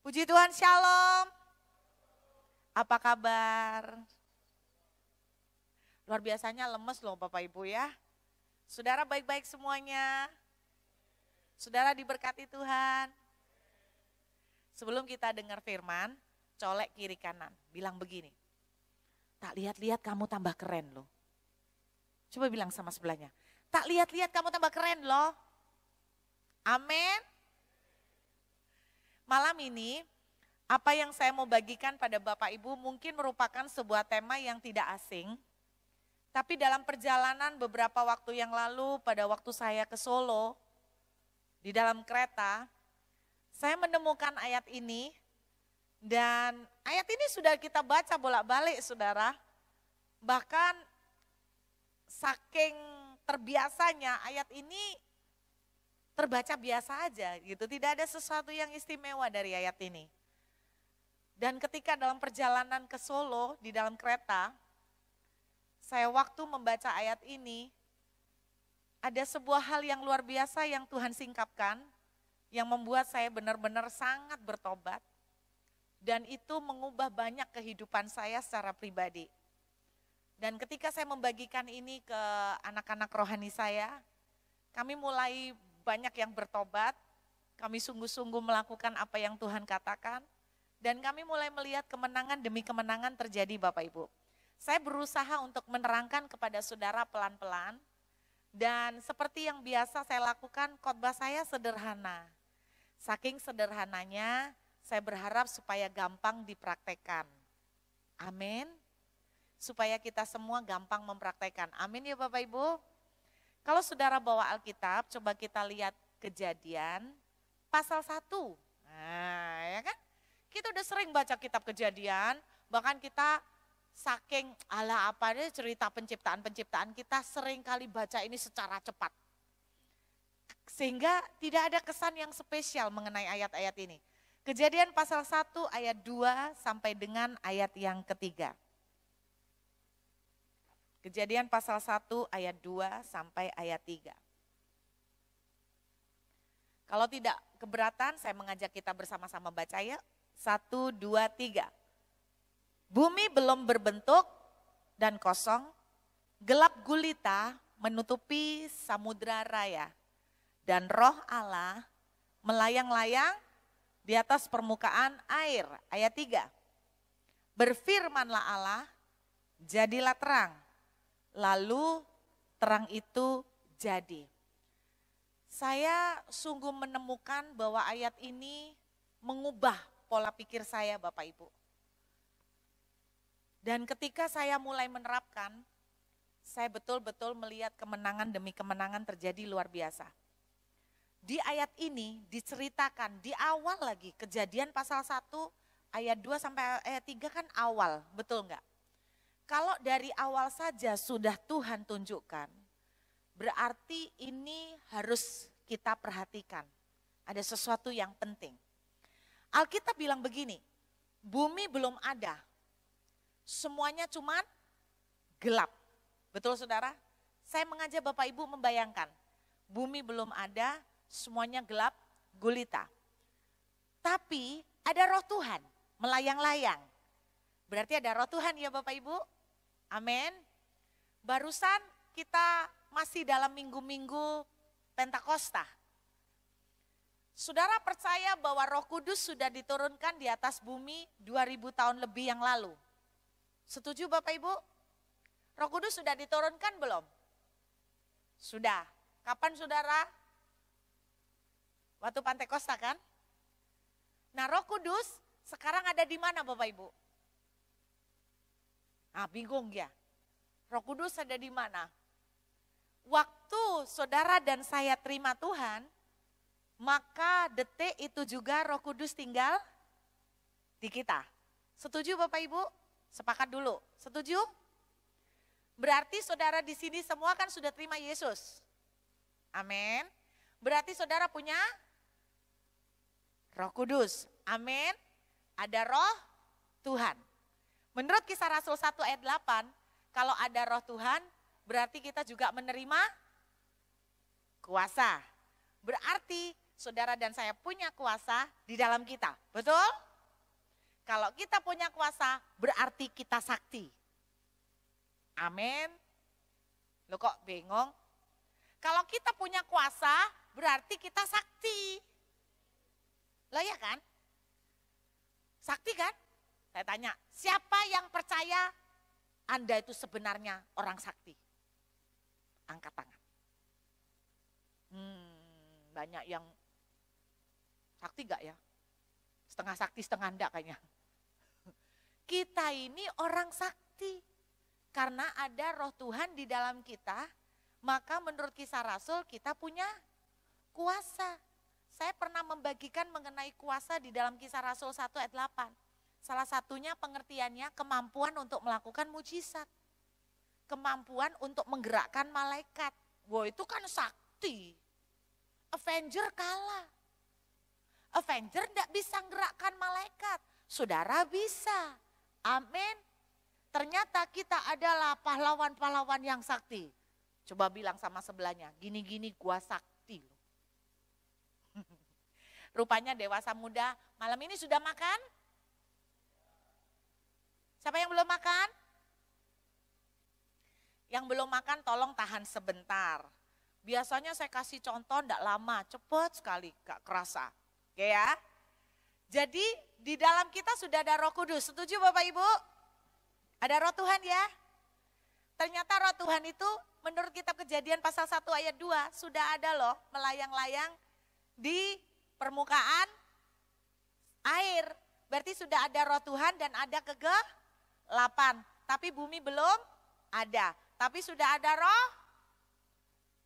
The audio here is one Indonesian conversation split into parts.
Puji Tuhan, shalom. Apa kabar? Luar biasanya lemes loh Bapak Ibu ya. Saudara baik-baik semuanya. Saudara diberkati Tuhan. Sebelum kita dengar firman, colek kiri kanan. Bilang begini, tak lihat-lihat kamu tambah keren loh. Coba bilang sama sebelahnya, tak lihat-lihat kamu tambah keren loh. Amin. Malam ini, apa yang saya mau bagikan pada Bapak Ibu mungkin merupakan sebuah tema yang tidak asing. Tapi dalam perjalanan beberapa waktu yang lalu, pada waktu saya ke Solo, di dalam kereta, saya menemukan ayat ini. Dan ayat ini sudah kita baca bolak-balik saudara. Bahkan saking terbiasanya ayat ini terbaca biasa aja gitu, tidak ada sesuatu yang istimewa dari ayat ini. Dan ketika dalam perjalanan ke Solo di dalam kereta, saya waktu membaca ayat ini, ada sebuah hal yang luar biasa yang Tuhan singkapkan, yang membuat saya benar-benar sangat bertobat, dan itu mengubah banyak kehidupan saya secara pribadi. Dan ketika saya membagikan ini ke anak-anak rohani saya, kami mulai banyak yang bertobat, kami sungguh-sungguh melakukan apa yang Tuhan katakan, dan kami mulai melihat kemenangan demi kemenangan terjadi Bapak Ibu. Saya berusaha untuk menerangkan kepada saudara pelan-pelan, dan seperti yang biasa saya lakukan, khotbah saya sederhana. Saking sederhananya, saya berharap supaya gampang dipraktekkan. Amin. Supaya kita semua gampang mempraktekkan. Amin ya Bapak Ibu. Kalau saudara bawa Alkitab, coba kita lihat Kejadian pasal 1. Nah, ya kan? Kita udah sering baca kitab Kejadian, bahkan kita saking ala apa deh cerita penciptaan-penciptaan kita sering kali baca ini secara cepat. Sehingga tidak ada kesan yang spesial mengenai ayat-ayat ini. Kejadian pasal 1 ayat 2 sampai dengan ayat yang ketiga. Kejadian pasal 1 ayat 2 sampai ayat 3. Kalau tidak keberatan, saya mengajak kita bersama-sama baca ya. 1, 2, 3. Bumi belum berbentuk dan kosong, gelap gulita menutupi samudra raya. Dan roh Allah melayang-layang di atas permukaan air. Ayat 3. Berfirmanlah Allah, jadilah terang. Lalu terang itu jadi. Saya sungguh menemukan bahwa ayat ini mengubah pola pikir saya Bapak Ibu. Dan ketika saya mulai menerapkan, saya betul-betul melihat kemenangan demi kemenangan terjadi luar biasa. Di ayat ini diceritakan di awal lagi, Kejadian pasal 1 ayat 2 sampai ayat 3 kan awal, betul enggak? Kalau dari awal saja sudah Tuhan tunjukkan, berarti ini harus kita perhatikan. Ada sesuatu yang penting. Alkitab bilang begini, bumi belum ada, semuanya cuman gelap. Betul saudara? Saya mengajak Bapak Ibu membayangkan, bumi belum ada, semuanya gelap gulita. Tapi ada roh Tuhan melayang-layang. Berarti ada roh Tuhan ya Bapak Ibu? Amin. Barusan kita masih dalam minggu-minggu Pentakosta. Saudara percaya bahwa Roh Kudus sudah diturunkan di atas bumi 2000 tahun lebih yang lalu. Setuju Bapak Ibu? Roh Kudus sudah diturunkan belum? Sudah. Kapan saudara? Waktu Pentakosta kan? Nah Roh Kudus sekarang ada di mana Bapak Ibu? Ah, bingung ya. Roh Kudus ada di mana? Waktu saudara dan saya terima Tuhan, maka detik itu juga Roh Kudus tinggal di kita. Setuju Bapak Ibu? Sepakat dulu. Setuju? Berarti saudara di sini semua kan sudah terima Yesus. Amin. Berarti saudara punya Roh Kudus. Amin. Ada Roh Tuhan. Menurut Kisah Rasul 1 ayat 8, kalau ada roh Tuhan, berarti kita juga menerima kuasa. Berarti saudara dan saya punya kuasa di dalam kita. Betul? Kalau kita punya kuasa berarti kita sakti. Amin. Loh kok bengong? Kalau kita punya kuasa berarti kita sakti. Loh ya kan? Sakti kan? Saya tanya, siapa yang percaya Anda itu sebenarnya orang sakti? Angkat tangan. Banyak yang sakti gak ya? Setengah sakti, setengah enggak kayaknya. Kita ini orang sakti. Karena ada roh Tuhan di dalam kita, maka menurut Kisah Rasul kita punya kuasa. Saya pernah membagikan mengenai kuasa di dalam Kisah Rasul 1 ayat 8. Salah satunya pengertiannya kemampuan untuk melakukan mujizat. Kemampuan untuk menggerakkan malaikat. Wah itu kan sakti. Avenger kalah. Avenger tidak bisa menggerakkan malaikat. Saudara bisa. Amin. Ternyata kita adalah pahlawan-pahlawan yang sakti. Coba bilang sama sebelahnya, gini-gini gua sakti. Rupanya dewasa muda, malam ini sudah makan? Siapa yang belum makan? Yang belum makan tolong tahan sebentar. Biasanya saya kasih contoh enggak lama, cepet sekali, gak kerasa. Oke ya? Jadi di dalam kita sudah ada Roh Kudus, setuju Bapak Ibu? Ada Roh Tuhan ya? Ternyata Roh Tuhan itu menurut kitab Kejadian pasal 1 ayat 2 sudah ada loh melayang-layang di permukaan air. Berarti sudah ada Roh Tuhan dan ada kegelapan. Tapi bumi belum ada. Tapi sudah ada Roh.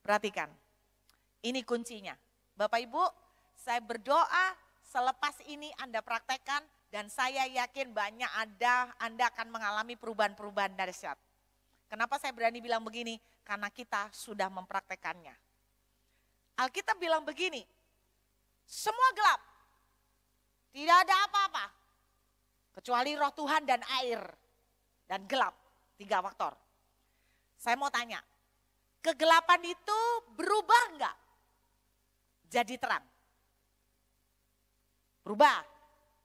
Perhatikan, ini kuncinya. Bapak Ibu, saya berdoa selepas ini Anda praktekkan dan saya yakin banyak Anda akan mengalami perubahan-perubahan dahsyat. Kenapa saya berani bilang begini? Karena kita sudah mempraktekannya. Alkitab bilang begini, semua gelap, tidak ada apa-apa, kecuali Roh Tuhan dan air, dan gelap, 3 faktor. Saya mau tanya, kegelapan itu berubah enggak? Jadi terang. Berubah.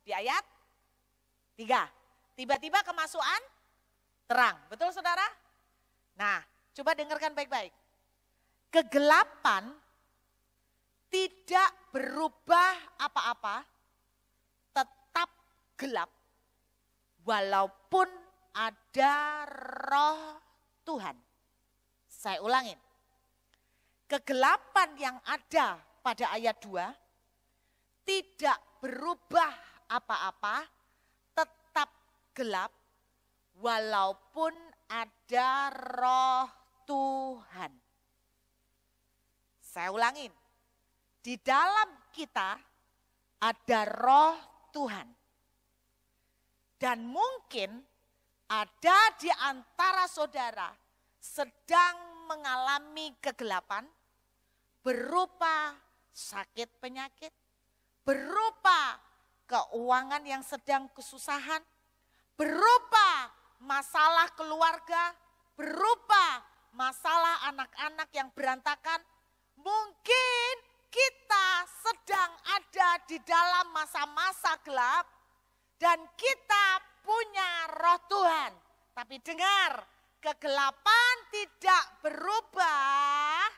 Di ayat 3. Tiba-tiba kemasukan terang. Betul saudara? Nah, coba dengarkan baik-baik. Kegelapan tidak berubah apa-apa, tetap gelap. Walaupun ada Roh Tuhan. Saya ulangin. Kegelapan yang ada pada ayat 2 tidak berubah apa-apa, tetap gelap walaupun ada Roh Tuhan. Saya ulangin. Di dalam kita ada Roh Tuhan. Dan mungkin ada di antara saudara sedang mengalami kegelapan berupa sakit penyakit, berupa keuangan yang sedang kesusahan, berupa masalah keluarga, berupa masalah anak-anak yang berantakan. Mungkin kita sedang ada di dalam masa-masa gelap dan kita punya Roh Tuhan. Tapi dengar, kegelapan tidak berubah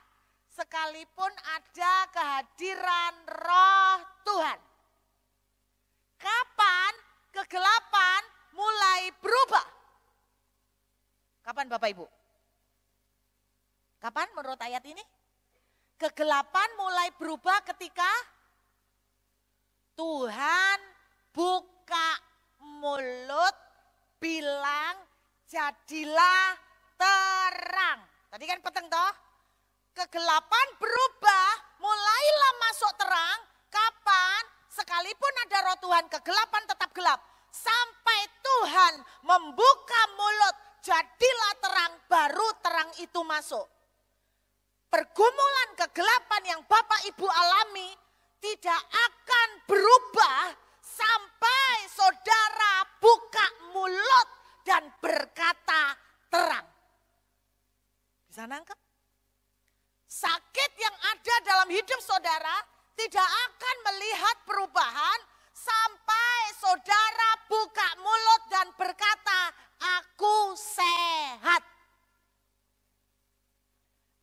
sekalipun ada kehadiran Roh Tuhan. Kapan kegelapan mulai berubah? Kapan Bapak Ibu? Kapan menurut ayat ini? Kegelapan mulai berubah ketika Tuhan buka mulut bilang jadilah terang. Tadi kan peteng toh? Kegelapan berubah, mulailah masuk terang. Kapan? Sekalipun ada Roh Tuhan, kegelapan tetap gelap. Sampai Tuhan membuka mulut, jadilah terang, baru terang itu masuk. Pergumulan kegelapan yang Bapak Ibu alami tidak akan berubah sampai saudara buka mulut dan berkata terang. Bisa nangkep? Sakit yang ada dalam hidup saudara tidak akan melihat perubahan sampai saudara buka mulut dan berkata, aku sehat.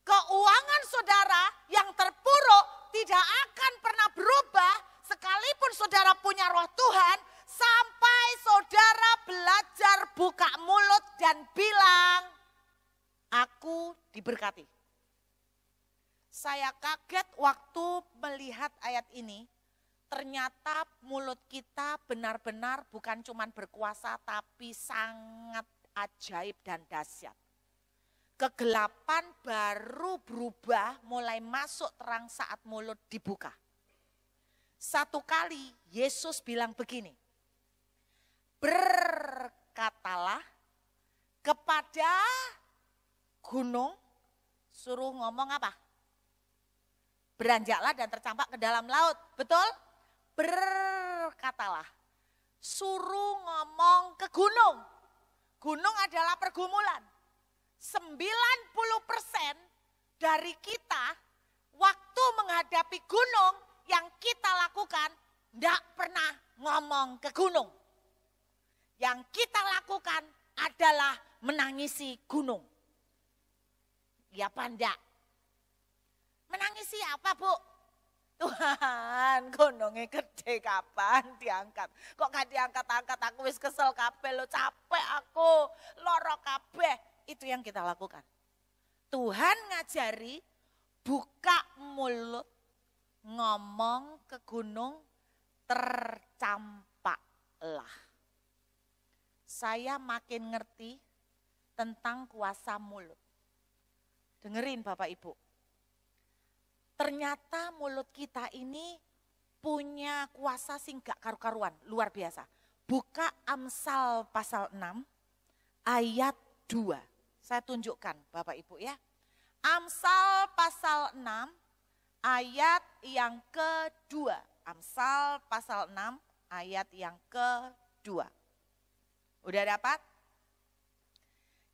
Keuangan saudara yang terpuruk tidak akan pernah berubah sekalipun saudara punya roh Tuhan sampai saudara belajar buka mulut dan bilang, aku diberkati. Saya kaget waktu melihat ayat ini, ternyata mulut kita benar-benar bukan cuma berkuasa tapi sangat ajaib dan dahsyat. Kegelapan baru berubah mulai masuk terang saat mulut dibuka. Satu kali Yesus bilang begini, berkatalah kepada gunung, suruh ngomong apa? Beranjaklah dan tercampak ke dalam laut, betul? Berkatalah, suruh ngomong ke gunung. Gunung adalah pergumulan. 90% dari kita waktu menghadapi gunung yang kita lakukan tidak pernah ngomong ke gunung. Yang kita lakukan adalah menangisi gunung. Ya apa enggak? Menangisi apa, Bu? Tuhan, gunungnya gede, kapan diangkat? Kok gak diangkat-angkat? Aku wis kesel kabeh lo, capek aku, loro kabeh. Itu yang kita lakukan. Tuhan ngajari buka mulut, ngomong ke gunung, tercampaklah. Saya makin ngerti tentang kuasa mulut. Dengerin Bapak Ibu. Ternyata mulut kita ini punya kuasa sing gak karu-karuan, luar biasa. Buka Amsal pasal 6 ayat 2. Saya tunjukkan Bapak Ibu ya. Amsal pasal 6 ayat yang kedua. Amsal pasal 6 ayat yang kedua. Udah dapat?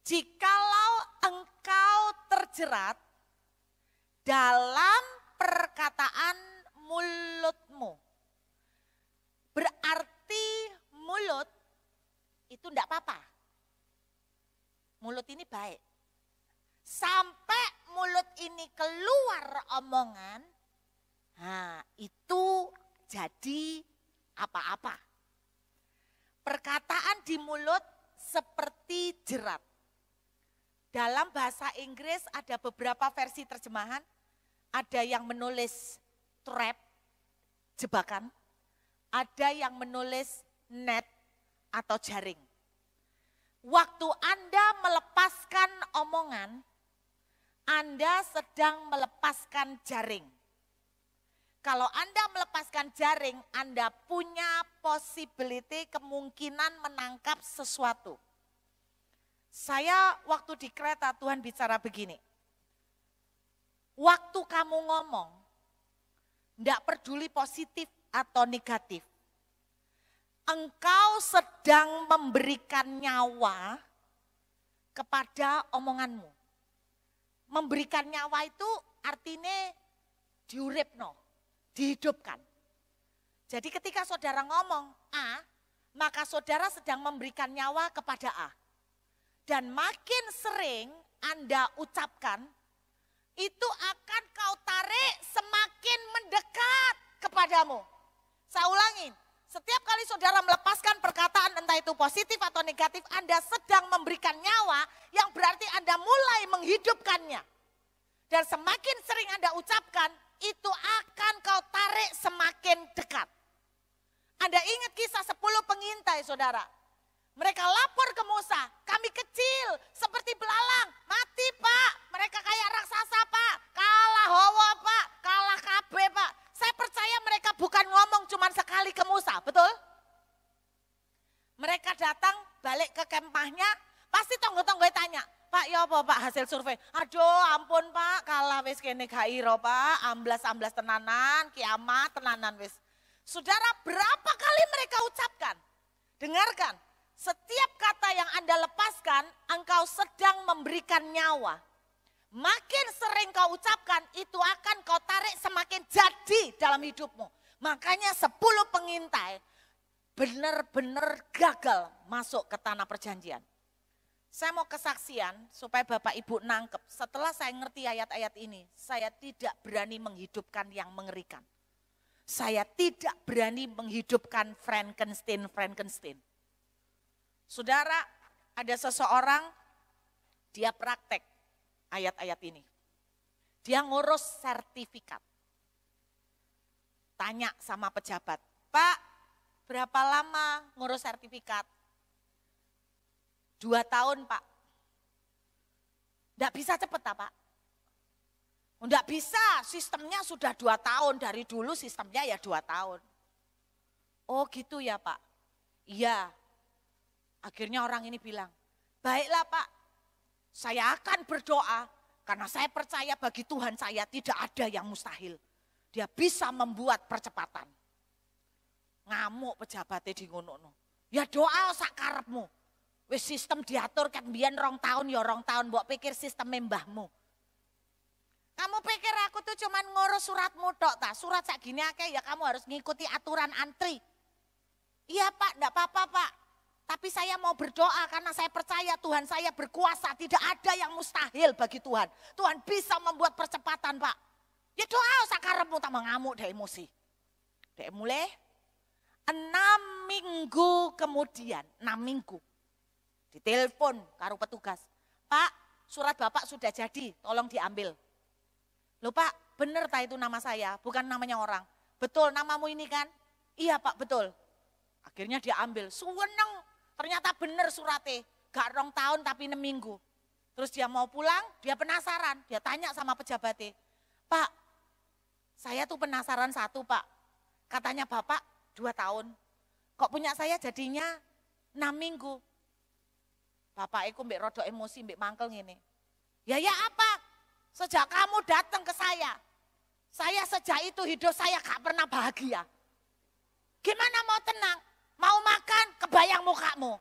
Jikalau engkau terjerat dalam perkataan mulutmu. Berarti mulut itu enggak apa-apa. Mulut ini baik. Sampai mulut ini keluar omongan, nah itu jadi apa-apa. Perkataan di mulut seperti jerat. Dalam bahasa Inggris ada beberapa versi terjemahan. Ada yang menulis trap, jebakan. Ada yang menulis net atau jaring. Waktu Anda melepaskan omongan, Anda sedang melepaskan jaring. Kalau Anda melepaskan jaring, Anda punya possibility, kemungkinan menangkap sesuatu. Saya waktu di kereta Tuhan bicara begini. Waktu kamu ngomong, tidak peduli positif atau negatif. Engkau sedang memberikan nyawa kepada omonganmu. Memberikan nyawa itu artinya diuripno, dihidupkan. Jadi ketika saudara ngomong A, maka saudara sedang memberikan nyawa kepada A. Dan makin sering Anda ucapkan, itu akan kau tarik semakin mendekat kepadamu. Saya ulangin. Setiap kali saudara melepaskan perkataan entah itu positif atau negatif, Anda sedang memberikan nyawa yang berarti Anda mulai menghidupkannya. Dan semakin sering Anda ucapkan, itu akan kau tarik semakin dekat. Anda ingat kisah 10 pengintai saudara. Mereka lapor ke Musa, kami kecil seperti belalang, mati Pak. Mereka kayak raksasa Pak, kalah hawa Pak, kalah kabe Pak. Saya percaya mereka bukan ngomong cuma sekali ke Musa, betul? Mereka datang balik ke kemahnya, pasti tonggo-tonggo tanya, Pak ya apa Pak hasil survei? Aduh ampun Pak, kalah wis kene gak iro Pak, amblas-amblas tenanan, kiamat tenanan wis. Saudara, berapa kali mereka ucapkan? Dengarkan, setiap kata yang Anda lepaskan, engkau sedang memberikan nyawa. Makin sering kau ucapkan, itu akan kau tarik semakin jadi dalam hidupmu. Makanya 10 pengintai benar-benar gagal masuk ke tanah perjanjian. Saya mau kesaksian supaya Bapak Ibu nangkep. Setelah saya ngerti ayat-ayat ini, saya tidak berani menghidupkan yang mengerikan. Saya tidak berani menghidupkan Frankenstein. Saudara, ada seseorang, dia praktek ayat-ayat ini. Dia ngurus sertifikat. Tanya sama pejabat, Pak, berapa lama ngurus sertifikat? 2 tahun, Pak. Enggak bisa cepet, Pak. Enggak bisa, sistemnya sudah 2 tahun. Dari dulu sistemnya ya 2 tahun. Oh gitu ya, Pak. Iya. Akhirnya orang ini bilang, baiklah, Pak. Saya akan berdoa karena saya percaya bagi Tuhan saya tidak ada yang mustahil. Dia bisa membuat percepatan. Ngamuk pejabatnya di ngono. Ya doa sak karepmu. Wis sistem diatur kan mbiyen 2 tahun ya 2 tahun, mbok pikir sistem mbahmu. Kamu pikir aku tuh cuman ngurus suratmu tok ta? Surat sak gini akeh ya kamu harus ngikuti aturan antri. Iya Pak, enggak apa-apa Pak. Tapi saya mau berdoa karena saya percaya Tuhan saya berkuasa. Tidak ada yang mustahil bagi Tuhan. Tuhan bisa membuat percepatan Pak. Ya doa sakarepmu tambah ngamuk deh emosi. Dek mulai 6 minggu kemudian, 6 minggu. Ditelepon karo petugas. Pak, surat Bapak sudah jadi, tolong diambil. Loh Pak, bener tak itu nama saya, bukan namanya orang. Betul namamu ini kan? Iya Pak, betul. Akhirnya dia ambil, seneng. Ternyata bener suratnya, gak 2 tahun tapi 6 minggu. Terus dia mau pulang, dia penasaran. Dia tanya sama pejabatnya, Pak, saya tuh penasaran satu Pak. Katanya Bapak 2 tahun. Kok punya saya jadinya 6 minggu. Bapak iku mbek rodok emosi, mbek mangkel ngene. Ya apa? Sejak kamu datang ke saya sejak itu hidup saya gak pernah bahagia. Gimana mau tenang? Mau makan, kebayang mukamu.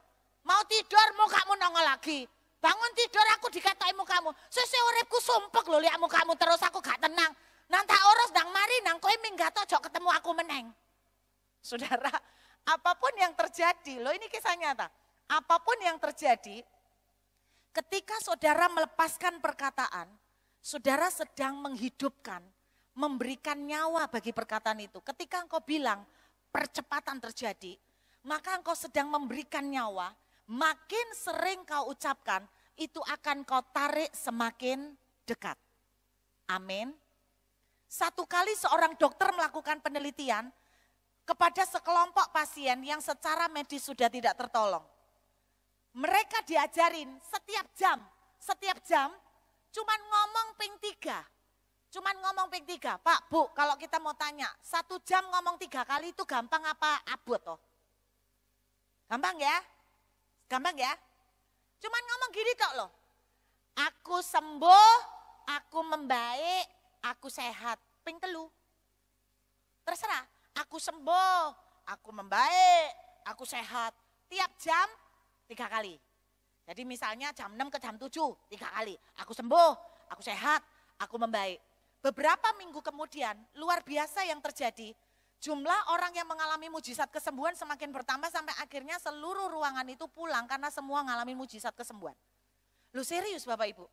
Mau tidur, mukamu nongol lagi. Bangun tidur aku dikatakan mukamu. Sese uripku sumpek lho lihat mukamu terus aku gak tenang. Nang tak urus nang mari nang kowe minggat ojo ketemu aku meneng. Saudara, apapun yang terjadi, loh ini kisah nyata. Apapun yang terjadi, ketika saudara melepaskan perkataan, saudara sedang menghidupkan, memberikan nyawa bagi perkataan itu. Ketika engkau bilang percepatan terjadi, maka engkau sedang memberikan nyawa, makin sering kau ucapkan, itu akan kau tarik semakin dekat. Amin. Satu kali seorang dokter melakukan penelitian kepada sekelompok pasien yang secara medis sudah tidak tertolong. Mereka diajarin setiap jam, cuman ngomong ping 3. Pak, Bu, kalau kita mau tanya, 1 jam ngomong 3 kali itu gampang apa abot toh? Gampang ya? Cuman ngomong gini tok loh. Aku sembuh, aku membaik, aku sehat. Ping 3. Terserah, aku sembuh, aku membaik, aku sehat. Tiap jam 3 kali. Jadi misalnya jam 6 ke jam 7, 3 kali. Aku sembuh, aku sehat, aku membaik. Beberapa minggu kemudian, luar biasa yang terjadi. Jumlah orang yang mengalami mujizat kesembuhan semakin bertambah sampai akhirnya seluruh ruangan itu pulang karena semua mengalami mujizat kesembuhan. Lu serius Bapak Ibu?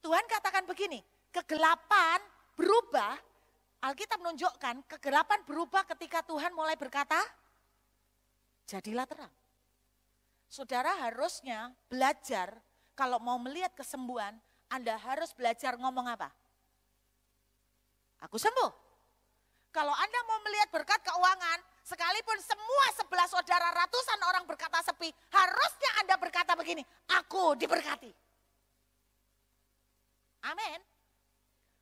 Tuhan katakan begini, kegelapan berubah, Alkitab menunjukkan kegelapan berubah ketika Tuhan mulai berkata, jadilah terang. Saudara harusnya belajar, kalau mau melihat kesembuhan, Anda harus belajar ngomong apa? Aku sembuh. Kalau Anda mau melihat berkat keuangan, sekalipun semua sebelah saudara ratusan orang berkata sepi, harusnya Anda berkata begini, aku diberkati. Amin.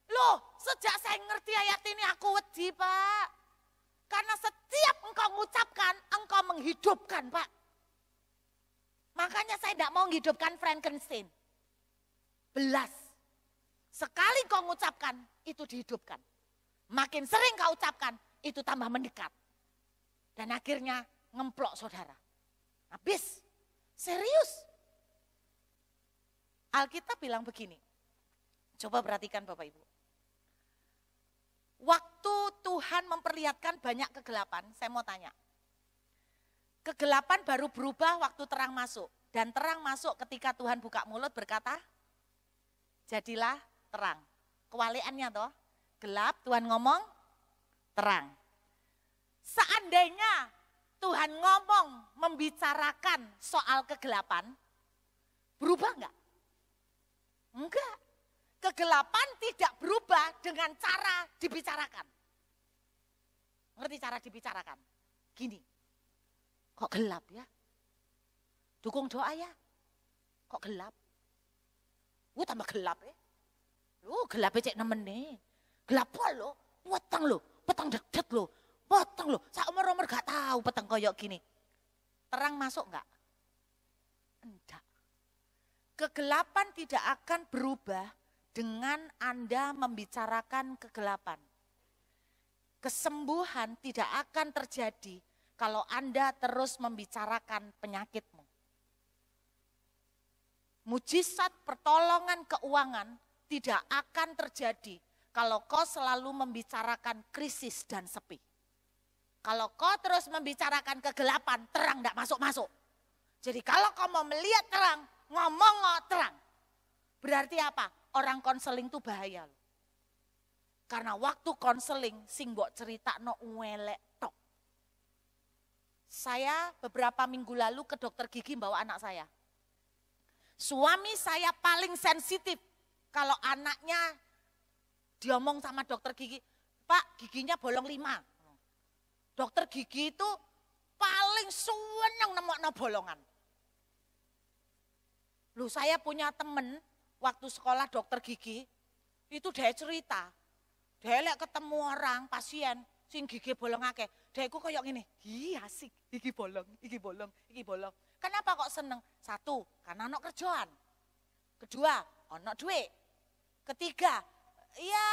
Loh, sejak saya ngerti ayat ini aku wedi Pak. Karena setiap engkau mengucapkan, engkau menghidupkan Pak. Makanya saya tidak mau menghidupkan Frankenstein. Belas. Sekali kau mengucapkan, itu dihidupkan. Makin sering kau ucapkan, itu tambah mendekat. Dan akhirnya ngemplok saudara. Habis. Serius. Alkitab bilang begini. Coba perhatikan Bapak Ibu. Waktu Tuhan memperlihatkan banyak kegelapan, saya mau tanya. Kegelapan baru berubah waktu terang masuk. Dan terang masuk ketika Tuhan buka mulut berkata, jadilah terang. Kewaliannya toh, gelap Tuhan ngomong, terang. Seandainya Tuhan ngomong membicarakan soal kegelapan, berubah enggak? Enggak. Kegelapan tidak berubah dengan cara dibicarakan. Ngerti cara dibicarakan? Gini, kok gelap ya? Dukung doa ya? Kok gelap? Tambah gelap ya? Gelap cek nemen nih. Gelap lo, petang dedet lo, petang lo. Sak umur-umur gak tahu petang koyok gini. Terang masuk enggak? Enggak. Kegelapan tidak akan berubah dengan Anda membicarakan kegelapan. Kesembuhan tidak akan terjadi kalau Anda terus membicarakan penyakitmu. Mujizat pertolongan keuangan tidak akan terjadi kalau kau selalu membicarakan krisis dan sepi. Kalau kau terus membicarakan kegelapan, terang tidak masuk-masuk. Jadi kalau kau mau melihat terang, ngomong terang. Berarti apa? Orang konseling itu bahaya loh. Karena waktu konseling sing mbok critakno welek tok. Saya beberapa minggu lalu ke dokter gigi bawa anak saya. Suami saya paling sensitif kalau anaknya diomong sama dokter gigi, Pak giginya bolong 5. Dokter gigi itu paling seneng nemokno bolongan. Loh saya punya temen waktu sekolah dokter gigi, itu dia cerita, dia lihat ketemu orang pasien sing gigi bolong akeh, dia ku koyok gini, asik, gigi bolong, gigi bolong, gigi bolong. Kenapa kok seneng? Satu, karena ono kerjaan. Kedua, ono duit. Ketiga, ya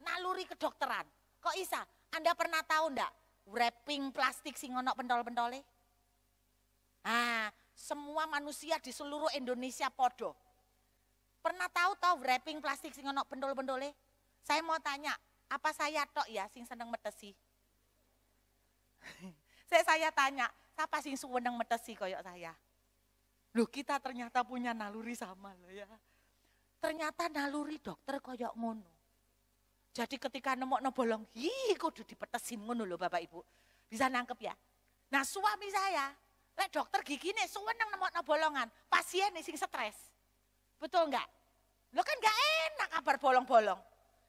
naluri kedokteran. Kok isa? Anda pernah tahu enggak wrapping plastik sing ono pentol-pentole? Nah, semua manusia di seluruh Indonesia podo. Pernah tahu wrapping plastik sing ono pentol-pentole? Saya mau tanya, apa saya tok ya sing seneng metesi? Saya tanya, siapa sing seneng metesi koyok saya? Loh kita ternyata punya naluri sama loh ya. Ternyata naluri dokter koyok ngono. Jadi ketika nemokno bolong, kudu dipetesin ngono loh Bapak Ibu. Bisa nangkep ya? Nah suami saya, lek dokter gigi nih seneng nemokno bolongan, pasien nih sing stres. Betul enggak? Lo kan enggak enak kabar bolong-bolong.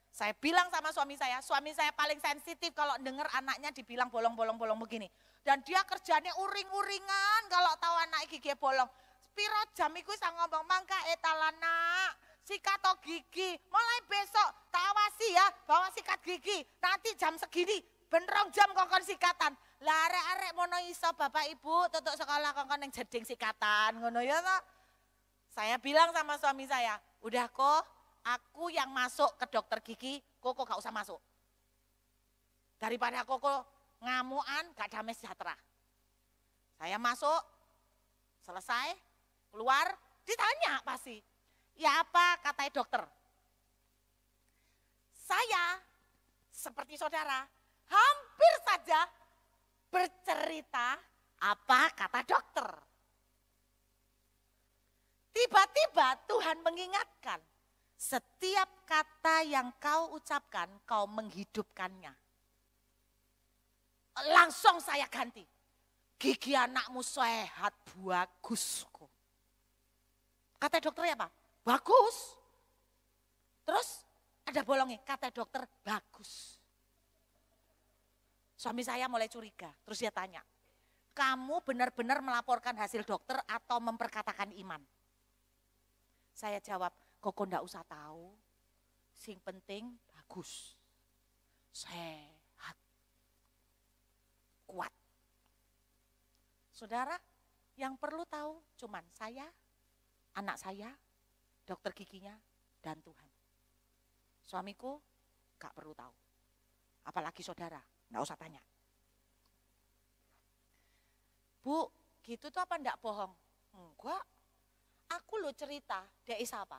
Saya bilang sama suami saya paling sensitif kalau dengar anaknya dibilang bolong-bolong-bolong begini. Dan dia kerjanya uring-uringan kalau tahu anak gigi bolong. Piro jam iku isa ngomong mangka etalana sikat gigi. Mulai besok tak awasi ya bawa sikat gigi. Nanti jam segini benerong jam kongkon sikatan. Lah arek-arek mono iso Bapak Ibu tutuk sekolah kongkon yang jeding sikatan ngono ya toh. Saya bilang sama suami saya, udah kok aku yang masuk ke dokter gigi, koko gak usah masuk. Daripada koko ngamuan gak damai sejahtera. Saya masuk, selesai, keluar, ditanya pasti. Ya apa kata dokter? Saya seperti saudara hampir saja bercerita apa kata dokter. Tiba-tiba Tuhan mengingatkan, setiap kata yang kau ucapkan, kau menghidupkannya. Langsung saya ganti. Gigi anakmu sehat, bagus. Kata dokternya apa? Bagus. Terus ada bolongnya, kata dokter bagus. Suami saya mulai curiga, terus dia tanya, kamu benar-benar melaporkan hasil dokter atau memperkatakan iman? Saya jawab, koko ndak usah tahu, sing penting bagus, sehat, kuat. Saudara, yang perlu tahu cuman saya, anak saya, dokter giginya, dan Tuhan. Suamiku gak perlu tahu, apalagi saudara, ndak usah tanya. Bu, gitu tuh apa ndak bohong? Enggak. Aku lo cerita, dia siapa?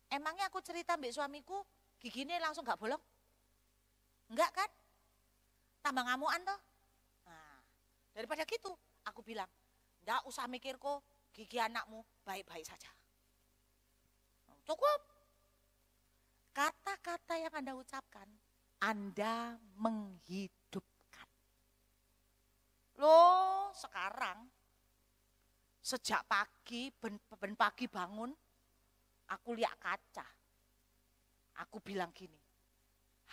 Emangnya aku cerita mbak suamiku, giginya langsung gak bolong? Enggak kan? Tambah ngamuan toh. Nah, daripada gitu, aku bilang, enggak usah mikir kok, gigi anakmu baik-baik saja. Cukup. Kata-kata yang Anda ucapkan, Anda menghidupkan. Loh, sekarang sejak pagi, ben pagi bangun, aku lihat kaca. Aku bilang gini,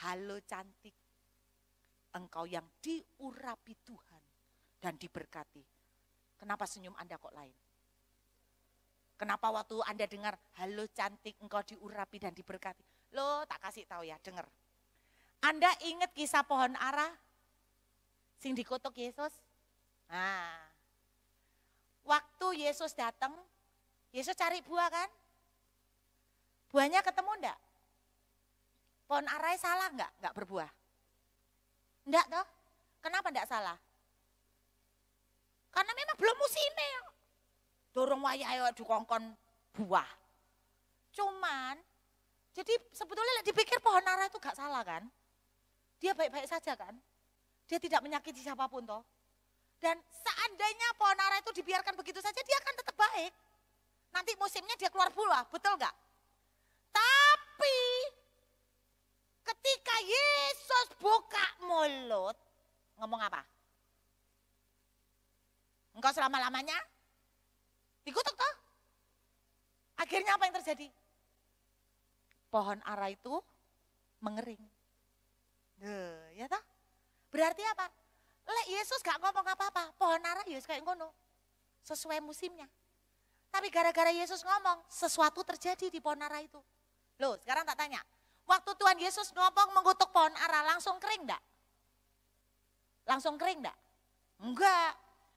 halo cantik, engkau yang diurapi Tuhan dan diberkati. Kenapa senyum Anda kok lain? Kenapa waktu Anda dengar, halo cantik, engkau diurapi dan diberkati? Loh, tak kasih tahu ya, dengar. Anda ingat kisah pohon ara? Sing dikutuk Yesus? Nah, waktu Yesus datang, Yesus cari buah kan? Buahnya ketemu enggak? Pohon arai salah enggak? Enggak berbuah? Enggak toh? Kenapa enggak salah? Karena memang belum musimnya. Dorong wayah dikongkon buah. Cuman, jadi sebetulnya dipikir pohon ara itu enggak salah kan? Dia baik-baik saja kan? Dia tidak menyakiti siapapun toh. Dan seandainya pohon ara itu dibiarkan begitu saja, dia akan tetap baik. Nanti musimnya dia keluar buah, betul enggak? Tapi ketika Yesus buka mulut, ngomong apa? Engkau selama-lamanya dikutuk toh? Akhirnya apa yang terjadi? Pohon ara itu mengering. Ya toh? Berarti apa? Yesus gak ngomong apa-apa, pohon ara Yesus kayak ngono. Sesuai musimnya. Tapi gara-gara Yesus ngomong, sesuatu terjadi di pohon ara itu. Loh, sekarang tak tanya. Waktu Tuhan Yesus ngomong mengutuk pohon ara, langsung kering enggak? Langsung kering enggak? Enggak.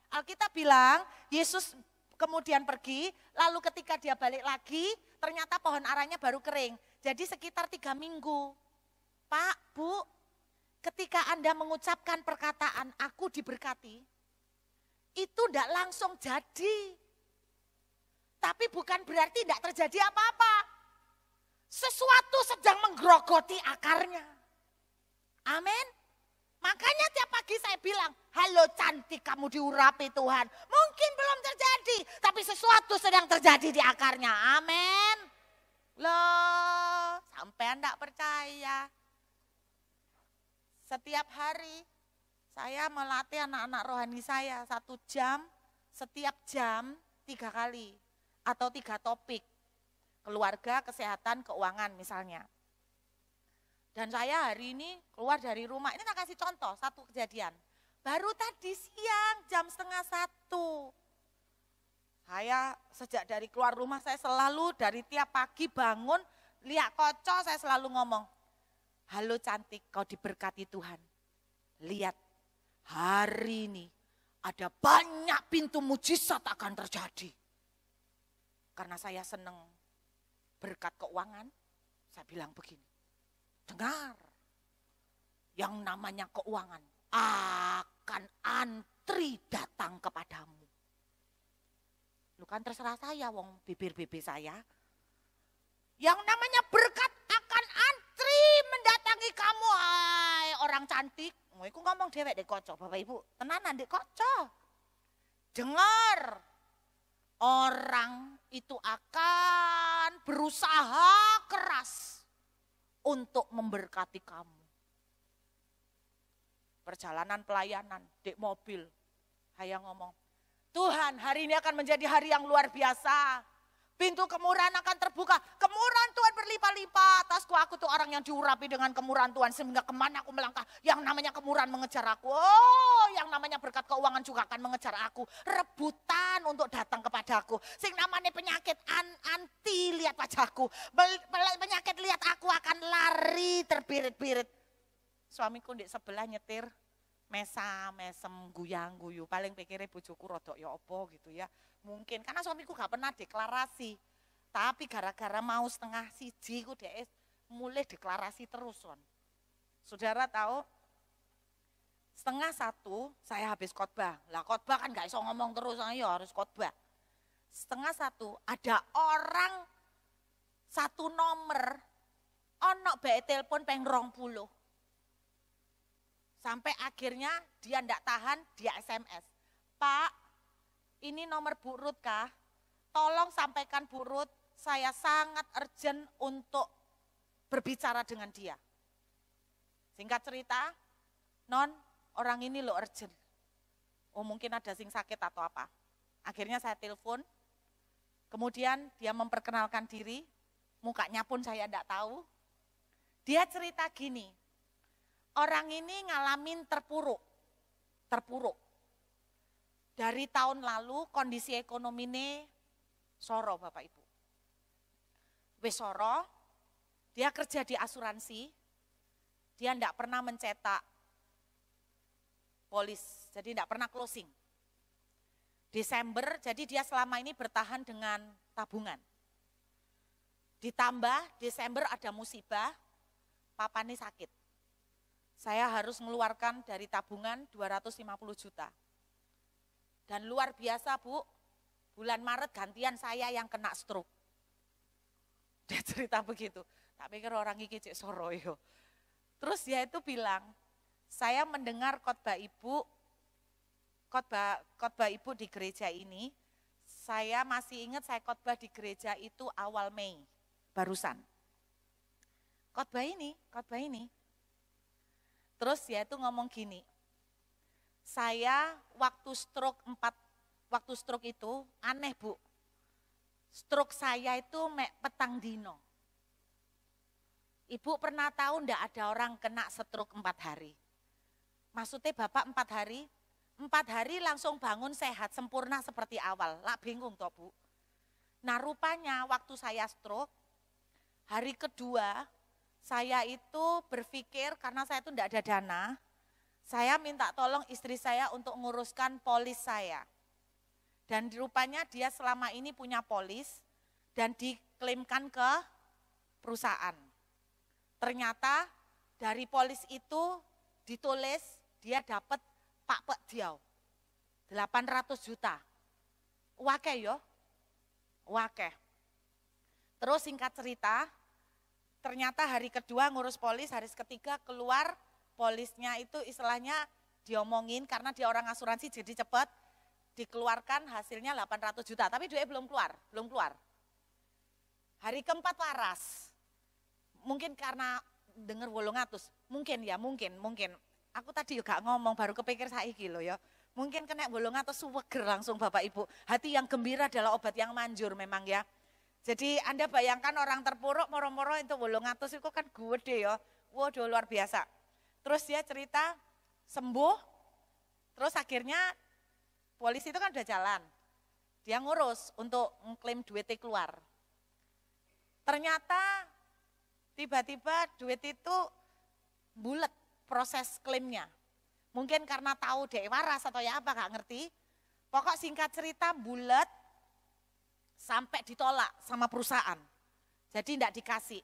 Alkitab bilang, Yesus kemudian pergi, lalu ketika dia balik lagi, ternyata pohon aranya baru kering. Jadi sekitar 3 minggu. Pak, Bu, ketika Anda mengucapkan perkataan, aku diberkati, itu enggak langsung jadi. Tapi bukan berarti enggak terjadi apa-apa. Sesuatu sedang menggerogoti akarnya. Amin. Makanya tiap pagi saya bilang, halo cantik kamu diurapi Tuhan. Mungkin belum terjadi, tapi sesuatu sedang terjadi di akarnya. Amin. Loh, sampai enggak percaya. Setiap hari saya melatih anak-anak rohani saya 1 jam, setiap jam 3 kali atau 3 topik. Keluarga, kesehatan, keuangan misalnya. Dan saya hari ini keluar dari rumah, ini tak kasih contoh, satu kejadian. Baru tadi siang jam 12:30. Saya sejak dari keluar rumah saya selalu dari tiap pagi bangun, lihat kaca saya selalu ngomong, halo cantik kau diberkati Tuhan. Lihat hari ini ada banyak pintu mujizat akan terjadi. Karena saya senang berkat keuangan, saya bilang begini, dengar, yang namanya keuangan akan antri datang kepadamu. Lu kan terserah saya, wong bibir-bibir saya. Yang namanya berkat akan antri mendatangi kamu, hai orang cantik. Iku ngomong dewek dek koco, Bapak Ibu, tenanan dek koco. Dengar. Orang itu akan berusaha keras untuk memberkati kamu. Perjalanan pelayanan, di mobil, saya ngomong, Tuhan hari ini akan menjadi hari yang luar biasa. Pintu kemurahan akan terbuka, kemurahan Tuhan berlimpah-limpah atasku. Aku tuh orang yang diurapi dengan kemurahan Tuhan, sehingga kemana aku melangkah, yang namanya kemurahan mengejar aku. Oh, yang namanya berkat keuangan juga akan mengejar aku. Rebutan untuk datang kepadaku. Sing namanya penyakit anti lihat wajahku. Penyakit lihat aku akan lari terbirit-birit. Suamiku di sebelah nyetir, mesem guyang-guyu. Paling pikirnya bojoku rodok ya opo gitu ya. Mungkin karena suamiku gak pernah deklarasi. Tapi gara-gara mau 12:30 ku dia mulai deklarasi terus. Saudara tahu 12:30 saya habis khotbah. Lah khotbah kan gak iso ngomong terus, ya harus khotbah. 12:30 ada orang satu nomor, ono bae telepon peng 20. Sampai akhirnya dia ndak tahan, dia SMS. Pak, ini nomor Bu Ruth kah? Tolong sampaikan Bu Ruth, saya sangat urgent untuk berbicara dengan dia. Singkat cerita, non, orang ini lo urgent. Oh mungkin ada sing sakit atau apa. Akhirnya saya telepon, kemudian dia memperkenalkan diri, mukanya pun saya tidak tahu. Dia cerita gini, orang ini ngalamin terpuruk. Dari tahun lalu kondisi ekonomi ini soro Bapak Ibu. Wis soro, dia kerja di asuransi, dia tidak pernah mencetak polis, jadi tidak pernah closing. Desember, jadi dia selama ini bertahan dengan tabungan. Ditambah Desember ada musibah, papanya sakit. Saya harus mengeluarkan dari tabungan 250 juta. Dan luar biasa Bu, bulan Maret gantian saya yang kena stroke. Dia cerita begitu, tak pikir orang iki cek soroyo. Terus dia itu bilang, saya mendengar khotbah ibu di gereja ini, saya masih ingat saya khotbah di gereja itu awal Mei, barusan. Khotbah ini. Terus dia itu ngomong gini, saya waktu stroke itu aneh Bu, stroke saya itu petang dino. Ibu pernah tahu enggak ada orang kena stroke 4 hari? Maksudnya Bapak 4 hari? 4 hari langsung bangun sehat, sempurna seperti awal. Lah bingung toh Bu. Nah rupanya waktu saya stroke, hari kedua saya itu berpikir karena saya itu enggak ada dana, saya minta tolong istri saya untuk nguruskan polis saya. Dan rupanya dia selama ini punya polis dan diklaimkan ke perusahaan. Ternyata dari polis itu ditulis dia dapat Pak Pek Diau 800 juta. Wake yo. Wake. Terus singkat cerita, ternyata hari kedua ngurus polis, hari ketiga keluar polisnya itu istilahnya diomongin karena dia orang asuransi jadi cepat dikeluarkan hasilnya 800 juta. Tapi duitnya belum keluar. Hari keempat waras. Mungkin karena dengar 800, mungkin. Aku tadi juga ngomong baru kepikir saiki loh ya. Mungkin kena 800 suweger langsung Bapak Ibu. Hati yang gembira adalah obat yang manjur memang ya. Jadi Anda bayangkan orang terpuruk moro-moro itu 800 itu kan gede ya. Waduh luar biasa. Terus dia cerita sembuh, terus akhirnya polisi itu kan udah jalan. Dia ngurus untuk mengklaim duitnya keluar. Ternyata tiba-tiba duit itu bulet proses klaimnya. Mungkin karena tahu dek waras atau ya apa gak ngerti. Pokok singkat cerita bulet sampai ditolak sama perusahaan. Jadi tidak dikasih.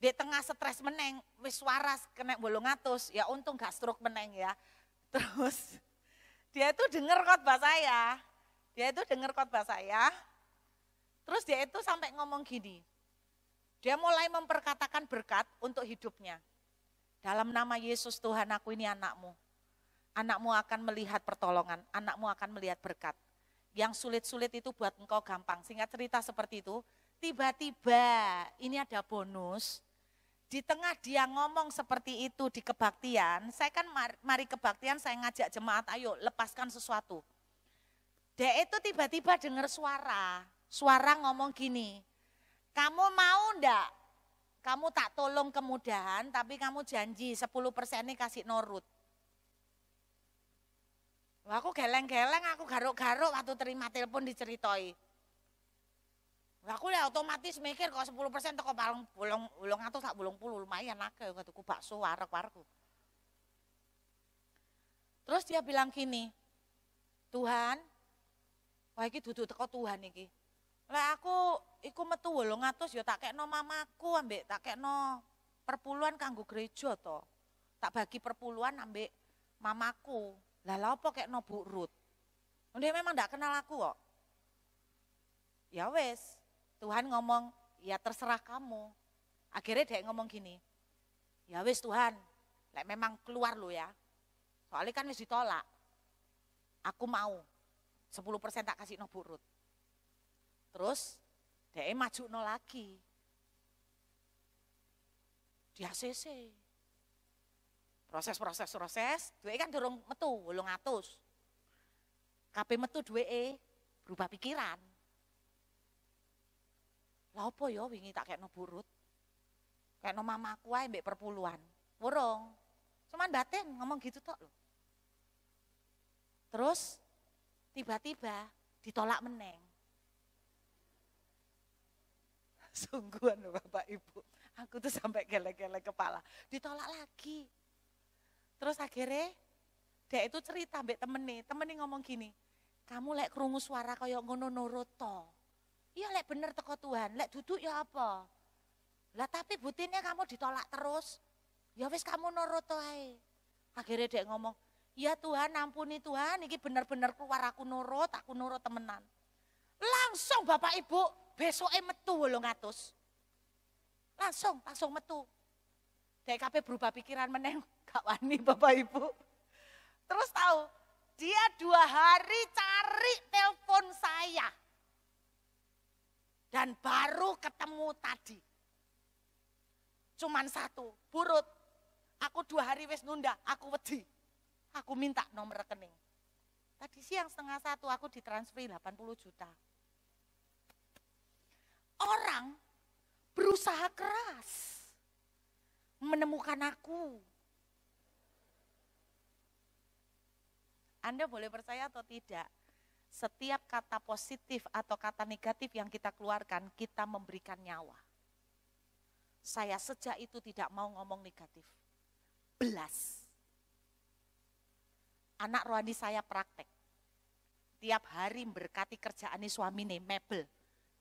Di tengah stres meneng, wis waras kena 800, ya untung gak stroke meneng ya. Terus dia itu dengar khotbah saya. Terus dia itu sampai ngomong gini. Dia mulai memperkatakan berkat untuk hidupnya. Dalam nama Yesus Tuhan aku ini anakmu. Anakmu akan melihat pertolongan, anakmu akan melihat berkat. Yang sulit-sulit itu buat engkau gampang. Singkat cerita seperti itu, tiba-tiba ini ada bonus. Di tengah dia ngomong seperti itu di kebaktian, saya kan mari kebaktian saya ngajak jemaat ayo lepaskan sesuatu. Dia itu tiba-tiba dengar suara ngomong gini, kamu mau ndak? Kamu tak tolong kemudahan tapi kamu janji 10% ini kasih nurut. Wah, aku geleng-geleng, aku garuk-garuk waktu terima telepon diceritai. Wah, aku ya otomatis mikir kok 10% toko paling bulung atau tak bulung puluh lumayan akeh katuku bakso warek-warku. Terus dia bilang gini, Tuhan, wah iki dudu teko Tuhan iki. Lah aku iku metu 800 ya tak kekno mamaku ambek tak kekno perpuluhan kanggo gereja to. Tak bagi perpuluhan ambek mamaku. Lah lha apa kekno Bu Ruth? Dia memang ndak kenal aku kok. Ya wes, Tuhan ngomong, ya terserah kamu. Akhirnya dia ngomong gini, ya wis Tuhan, lek memang keluar lo ya. Soalnya kan wis ditolak. Aku mau 10% tak kasih no burut. Terus dia maju no lagi. Di ACC. Proses, duwe kan durung metu 800. Kabeh metu duwe berubah pikiran. Lah apa ya wingi tak kekno burut? Kekno mamaku ae mbek perpuluhan. Wurung. Cuman batin ngomong gitu tok lho. Terus tiba-tiba ditolak meneng. Sungguhan loh Bapak Ibu. Aku tuh sampai gelek-gelek kepala. Ditolak lagi. Terus akhirnya dia itu cerita mbek temennya ngomong gini, kamu lek krungu suara kaya ngono nurut to. Iya lek bener teko Tuhan, lek duduk ya apa. Lah tapi butinnya kamu ditolak terus, ya wis kamu nurut to ae. Akhirnya dia ngomong, ya Tuhan ampuni Tuhan, ini bener-bener keluar aku nurut temenan. Langsung Bapak Ibu, besoknya metu 800. Langsung metu. DKP berubah pikiran meneng, gak wani Bapak Ibu. Terus tahu, dia 2 hari cari telepon saya. Dan baru ketemu tadi. Cuman 1, burut. Aku 2 hari wis nunda, aku wedi. Aku minta nomor rekening. Tadi siang 12:30 aku ditransfer 80 juta. Orang berusaha keras menemukan aku. Anda boleh percaya atau tidak, setiap kata positif atau kata negatif yang kita keluarkan, kita memberikan nyawa. Saya sejak itu tidak mau ngomong negatif. Belas. Anak rohani saya praktek. Tiap hari berkati kerjaan suamine, mebel.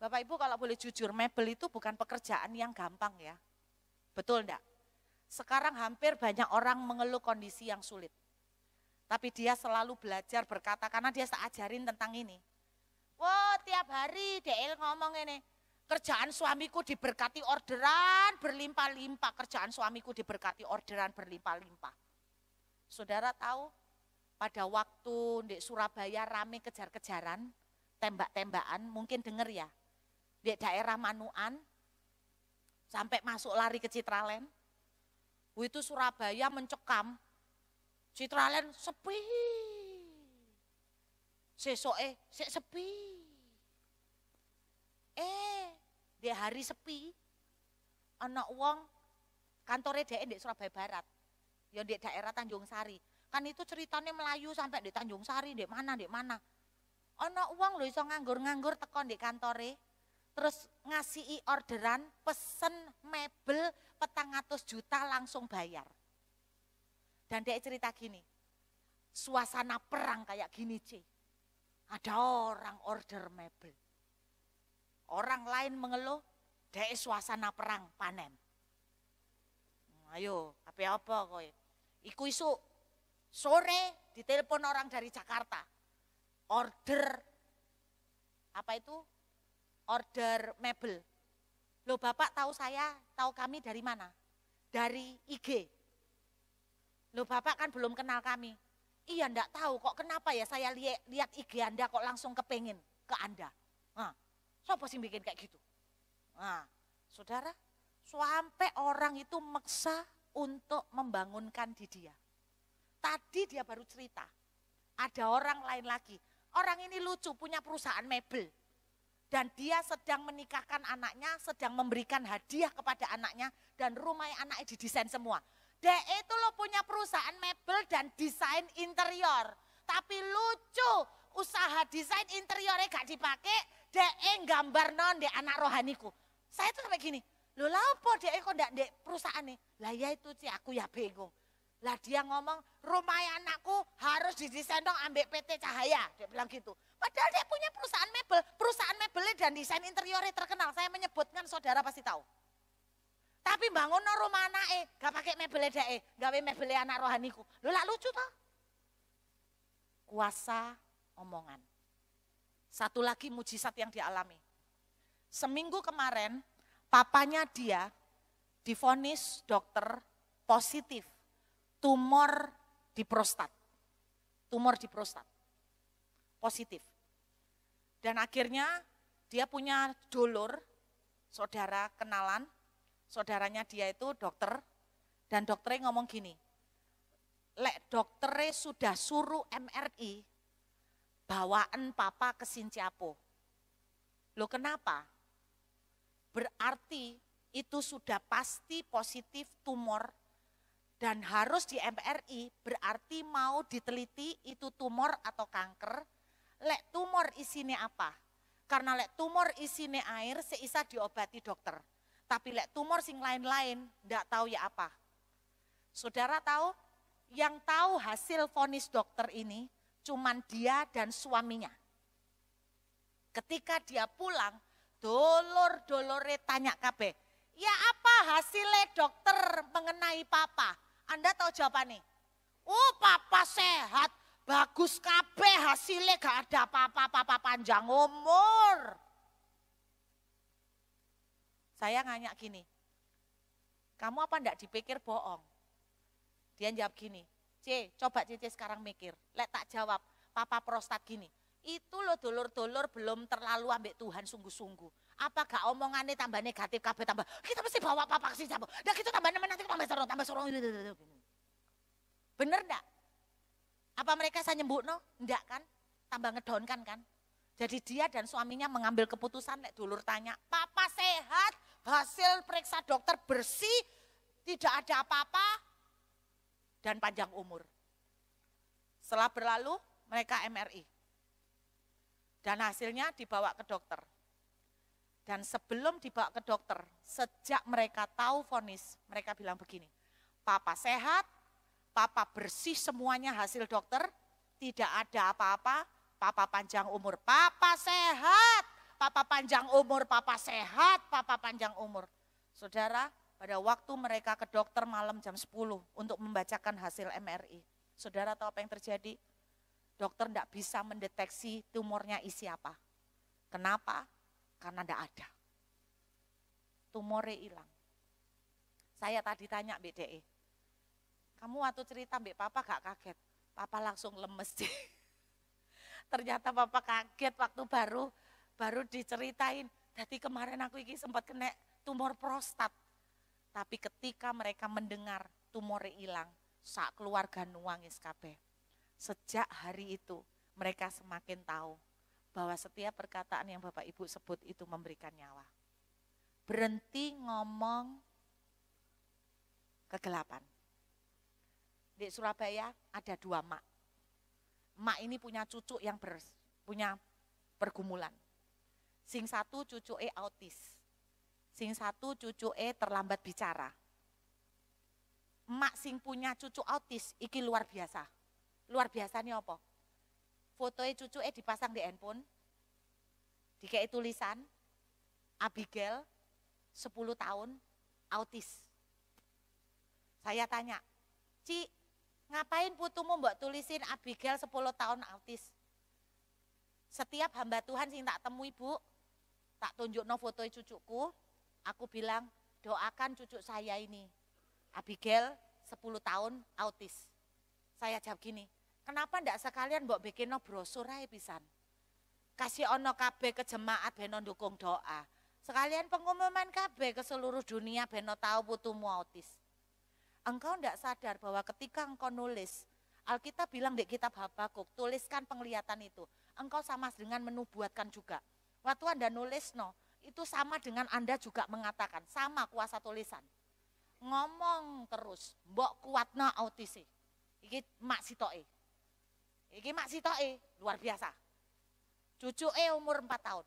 Bapak Ibu kalau boleh jujur, mebel itu bukan pekerjaan yang gampang ya. Betul enggak? Sekarang hampir banyak orang mengeluh kondisi yang sulit. Tapi dia selalu belajar berkata, karena dia tak ajarin tentang ini. Wah tiap hari DL ngomong ini, kerjaan suamiku diberkati orderan berlimpah-limpah. Kerjaan suamiku diberkati orderan berlimpah-limpah. Saudara tahu, pada waktu di Surabaya rame kejar-kejaran, tembak-tembakan, mungkin dengar ya. Di daerah Manuan, sampai masuk lari ke Citraland. Itu Surabaya mencekam, Citraland sepi. Sesoke sepi. Di hari sepi, ana wong kantore dhek di Surabaya Barat. Ya di daerah Tanjung Sari. Kan itu ceritanya Melayu sampai di Tanjung Sari, di mana. Ana wong lho iso nganggur-nganggur teko di kantore. Terus ngasihi orderan, pesen mebel 400 juta langsung bayar. Dan dia cerita gini, suasana perang kayak gini ada orang order mebel. Orang lain mengeluh, dia suasana perang panen. Ayo, apa kowe? Iku isu sore ditelepon orang dari Jakarta. Order, apa itu? Order mebel. Loh Bapak tahu kami dari mana? Dari IG. Loh Bapak kan belum kenal kami. Iya enggak tahu kok kenapa ya saya lihat IG Anda kok langsung kepengin ke Anda. Nah, siapa sih bikin kayak gitu? Nah, saudara, sampai orang itu maksa untuk membangunkan di dia. Tadi dia baru cerita, ada orang lain lagi. Orang ini lucu, punya perusahaan mebel. Dan dia sedang menikahkan anaknya, sedang memberikan hadiah kepada anaknya, dan rumah anaknya didesain semua. Dia itu lo punya perusahaan mebel dan desain interior. Tapi lucu, usaha desain interiornya gak dipakai, dia gambar non di anak rohaniku. Saya tuh sampai gini, lo apa dia kok ndak di perusahaan nih? Lah ya itu sih aku ya bingung. Lah dia ngomong rumah anakku harus didesain dong ambek PT Cahaya, dia bilang gitu. Padahal dia punya perusahaan mebelnya dan desain interiornya terkenal. Saya menyebutkan saudara pasti tahu. Tapi bangun no rumah anaknya, gak pakai mebelnya dia, gawe mebelnya anak rohaniku. Lo lah lucu toh? Kuasa omongan. Satu lagi mujizat yang dialami. Seminggu kemarin papanya dia divonis dokter positif tumor di prostat. Tumor di prostat. Positif. Dan akhirnya dia punya dulur, saudara kenalan, saudaranya dia itu dokter, dan dokternya ngomong gini, lek dokternya sudah suruh MRI, bawaan papa ke Sinciapo. Loh kenapa? Berarti itu sudah pasti positif tumor dan harus di MRI, berarti mau diteliti itu tumor atau kanker. Lek tumor isinya apa? Karena lek tumor isinya air, seisa diobati dokter. Tapi lek tumor sing lain-lain, enggak tahu ya apa. Saudara tahu? Yang tahu hasil vonis dokter ini, cuman dia dan suaminya. Ketika dia pulang, dolor-dolore tanya kabeh, ya apa hasilnya dokter mengenai papa? Anda tahu jawabannya? Oh papa sehat, bagus kabeh hasilnya gak ada apa-apa, papa panjang umur. Saya nanya gini, kamu apa enggak dipikir bohong? Dia jawab gini, coba Cici sekarang mikir, lek tak jawab, papa prostat gini. Itu loh dulur-dulur belum terlalu ambek Tuhan sungguh-sungguh. Apa gak omongannya tambah negatif kabeh tambah. Kita mesti bawa papa ke sini. Dan kita tambah nanti tambah sorong. Bener enggak? Apa mereka saya nyembuk no? Enggak kan? Tambah ngedonkan kan? Jadi dia dan suaminya mengambil keputusan, lek dulur tanya, papa sehat, hasil periksa dokter bersih, tidak ada apa-apa, dan panjang umur. Setelah berlalu, mereka MRI. Dan hasilnya dibawa ke dokter. Dan sebelum dibawa ke dokter, sejak mereka tahu vonis, mereka bilang begini, papa sehat, papa bersih semuanya hasil dokter, tidak ada apa-apa, papa panjang umur, papa sehat, papa panjang umur, papa sehat, papa panjang umur. Saudara, pada waktu mereka ke dokter malam jam 10 untuk membacakan hasil MRI, saudara tahu apa yang terjadi? Dokter tidak bisa mendeteksi tumornya isi apa. Kenapa? Karena tidak ada. Tumornya hilang. Saya tadi tanya BDE, kamu waktu cerita Mbak Papa gak kaget? Papa langsung lemes. Ternyata Papa kaget waktu baru diceritain. Jadi kemarin aku ini sempat kena tumor prostat. Tapi ketika mereka mendengar tumornya hilang, sak keluarga nuangis kabeh. Sejak hari itu mereka semakin tahu bahwa setiap perkataan yang Bapak Ibu sebut itu memberikan nyawa. Berhenti ngomong kegelapan. Di Surabaya ada 2 mak. Mak ini punya cucu yang punya pergumulan. Sing satu cucuke autis. Sing satu cucuke terlambat bicara. Mak sing punya cucu autis iki luar biasa. Luar biasanya apa? Fotonya cucuke dipasang di handphone, dikei tulisan, Abigail 10 tahun, autis. Saya tanya, Ci, ngapain putumu mbak tulisin Abigail 10 tahun autis? Setiap hamba Tuhan sing tak temui Bu, tak tunjukno fotonya cucuku, aku bilang, doakan cucu saya ini, Abigail 10 tahun autis. Saya jawab gini, kenapa ndak sekalian mbok bikinno brosur ae pisan. Kasih ono kabeh ke jemaat beno dukung doa. Sekalian pengumuman kabeh ke seluruh dunia beno tahu putumu autis. Engkau ndak sadar bahwa ketika engkau nulis, Alkitab bilang di kitab Habakuk, tuliskan penglihatan itu. Engkau sama dengan menubuatkan juga. Waktu Anda nulis itu sama dengan Anda juga mengatakan, sama kuasa tulisan. Ngomong terus, mbok kuatna autisi. Iki mak sitoke. Iki mak sitoke luar biasa. Cucuke umur 4 tahun.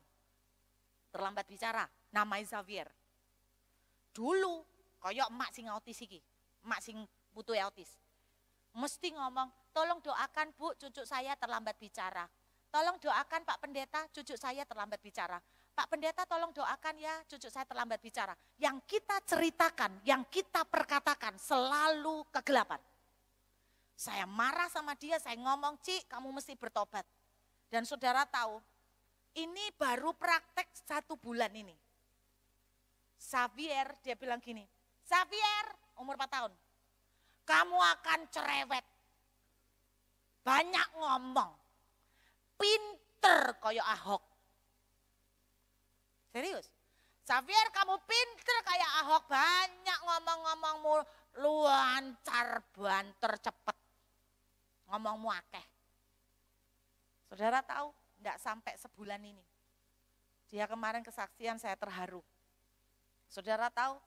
Terlambat bicara, namanya Xavier. Dulu koyok emak sing autis iki. Emak sing butuh autis. Mesti ngomong, tolong doakan Bu, cucu saya terlambat bicara. Tolong doakan Pak Pendeta, cucu saya terlambat bicara. Pak Pendeta tolong doakan ya, cucu saya terlambat bicara. Yang kita ceritakan, yang kita perkatakan selalu kegelapan. Saya marah sama dia, saya ngomong, Ci, kamu mesti bertobat. Dan saudara tahu, ini baru praktek 1 bulan ini. Xavier, dia bilang gini, Xavier, umur 4 tahun, kamu akan cerewet, banyak ngomong, pinter kayak Ahok. Serius, Xavier kamu pinter kayak Ahok, banyak ngomong-ngomongmu, lancar, banter, cepet, ngomongmu akeh. Saudara tahu, enggak sampai sebulan ini. Dia kemarin kesaksian saya terharu. Saudara tahu,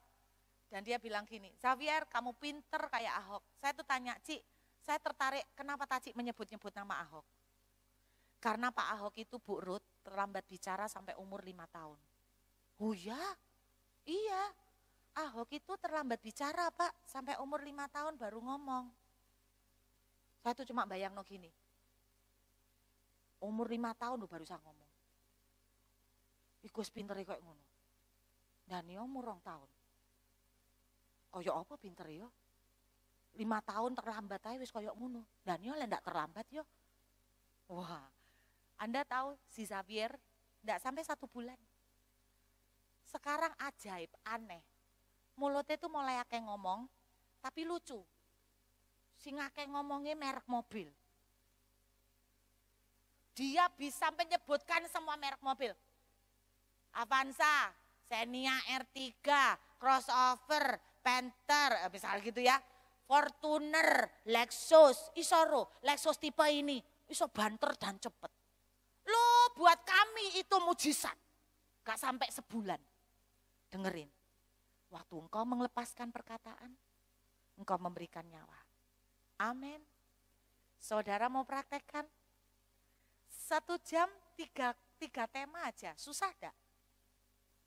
dan dia bilang gini, Xavier kamu pinter kayak Ahok. Saya tuh tanya, Cik, saya tertarik kenapa Cik menyebut-nyebut nama Ahok. Karena Pak Ahok itu Bu Ruth terlambat bicara sampai umur 5 tahun. Oh ya? Iya, Ahok itu terlambat bicara Pak, sampai umur 5 tahun baru ngomong. Saya tuh cuma bayang no gini, umur 5 tahun lu baru bisa ngomong. Iku wis pinter kayak ngono. Dan yo umur 2 tahun. Koyok apa pinter yo? 5 tahun terlambat aja wis koyok ngono. Dan yo ndak terlambat yo. Wah, Anda tahu si Xavier ndak sampai 1 bulan. Sekarang ajaib, aneh. Mulutnya tuh mulai akeh ngomong, tapi lucu. Sing akeh ngomongnya merek mobil. Dia bisa menyebutkan semua merek mobil. Avanza, Xenia R3, crossover, Panther, misalnya gitu ya. Fortuner, Lexus, isoro, Lexus tipe ini, iso banter dan cepet. Loh, buat kami itu mujizat. Gak sampai sebulan. Dengerin, waktu engkau melepaskan perkataan, engkau memberikan nyawa. Amin. Saudara mau praktekkan? 1 jam 3 tema aja, susah enggak?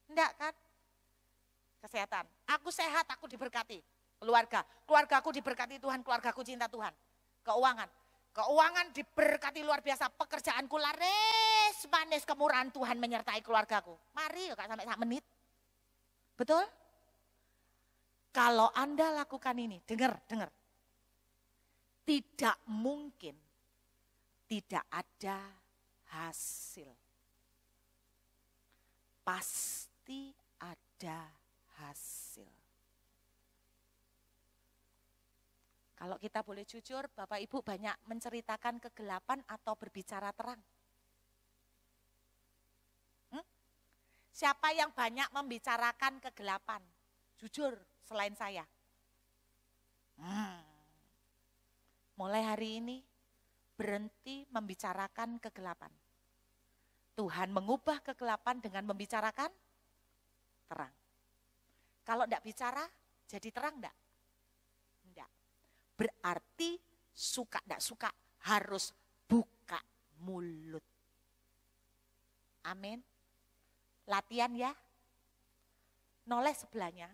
Enggak kan? Kesehatan, aku sehat, aku diberkati. Keluargaku diberkati Tuhan, keluargaku cinta Tuhan. Keuangan diberkati luar biasa, pekerjaanku laris manis, kemurahan Tuhan menyertai keluargaku. Mari Kak sampai 1 menit. Betul? Kalau Anda lakukan ini, dengar. Tidak mungkin tidak ada hasil. Pasti ada hasil. Kalau kita boleh jujur, Bapak Ibu banyak menceritakan kegelapan atau berbicara terang. Siapa yang banyak membicarakan kegelapan? Jujur, selain saya. Mulai hari ini, berhenti membicarakan kegelapan. Tuhan mengubah kegelapan dengan membicarakan terang. Kalau enggak bicara, jadi terang enggak? Enggak. Berarti suka enggak suka harus buka mulut. Amin. Latihan ya. Noleh sebelahnya.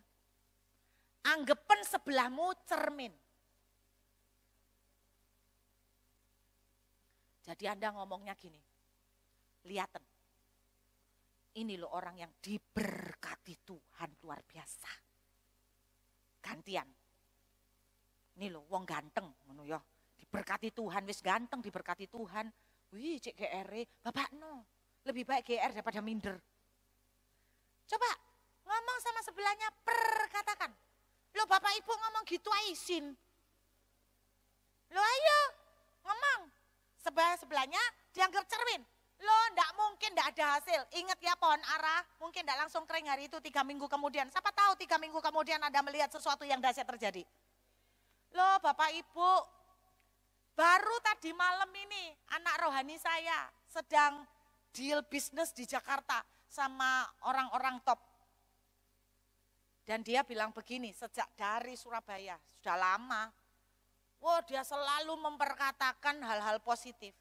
Anggepen sebelahmu cermin. Jadi Anda ngomongnya gini, lihaten, ini loh orang yang diberkati Tuhan luar biasa. Gantian, ini loh wong ganteng, ya. Diberkati Tuhan, wis ganteng diberkati Tuhan. Wih cek GR, bapak no, lebih baik GR daripada minder. Coba ngomong sama sebelahnya, perkatakan, lo bapak ibu ngomong gitu izin. Lo ayo ngomong. Sebelahnya dianggap cermin. Loh enggak mungkin enggak ada hasil. Ingat ya pohon ara, mungkin enggak langsung kering hari itu 3 minggu kemudian. Siapa tahu 3 minggu kemudian Anda melihat sesuatu yang dahsyat terjadi. Loh Bapak Ibu, baru tadi malam ini anak rohani saya sedang deal bisnis di Jakarta sama orang-orang top. Dan dia bilang begini, sejak dari Surabaya, sudah lama. Wah, dia selalu memperkatakan hal-hal positif.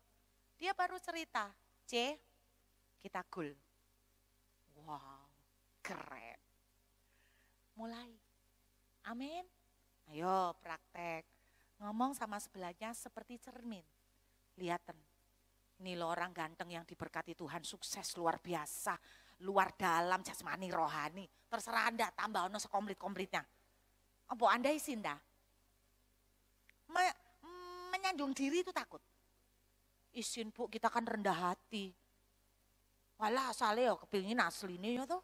Dia baru cerita, kita goal. Wow, keren. Mulai. Amin. Ayo praktek. Ngomong sama sebelahnya seperti cermin. Lihaten. Ini loh orang ganteng yang diberkati Tuhan, sukses luar biasa. Luar dalam jasmani rohani. Terserah Anda tambah ono sekomplit-komplitnya. Apa Anda isin dah? Menyanjung diri itu takut. Isin Bu, kita kan rendah hati. Walah asalnya kepingin aslinya ya tuh.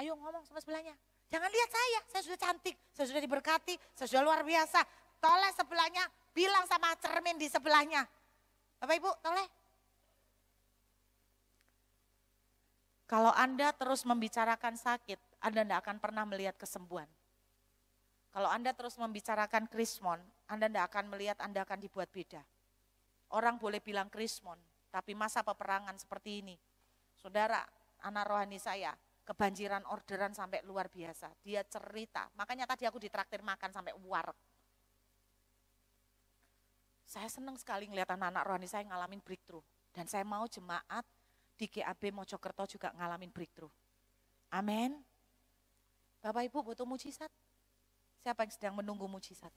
Ayo ngomong sama sebelahnya. Jangan lihat saya sudah cantik, saya sudah diberkati, saya sudah luar biasa. Toleh sebelahnya, bilang sama cermin di sebelahnya. Bapak Ibu, toleh. Kalau Anda terus membicarakan sakit, Anda tidak akan pernah melihat kesembuhan. Kalau Anda terus membicarakan krismon, Anda tidak akan melihat Anda akan dibuat beda. Orang boleh bilang krismon, tapi masa peperangan seperti ini. Saudara, anak rohani saya, kebanjiran orderan sampai luar biasa. Dia cerita, makanya tadi aku ditraktir makan sampai wareg. Saya senang sekali ngelihat anak-anak rohani saya ngalamin breakthrough. Dan saya mau jemaat di GAB Mojokerto juga ngalamin breakthrough. Amin. Bapak Ibu butuh mujizat? Siapa yang sedang menunggu mujizat?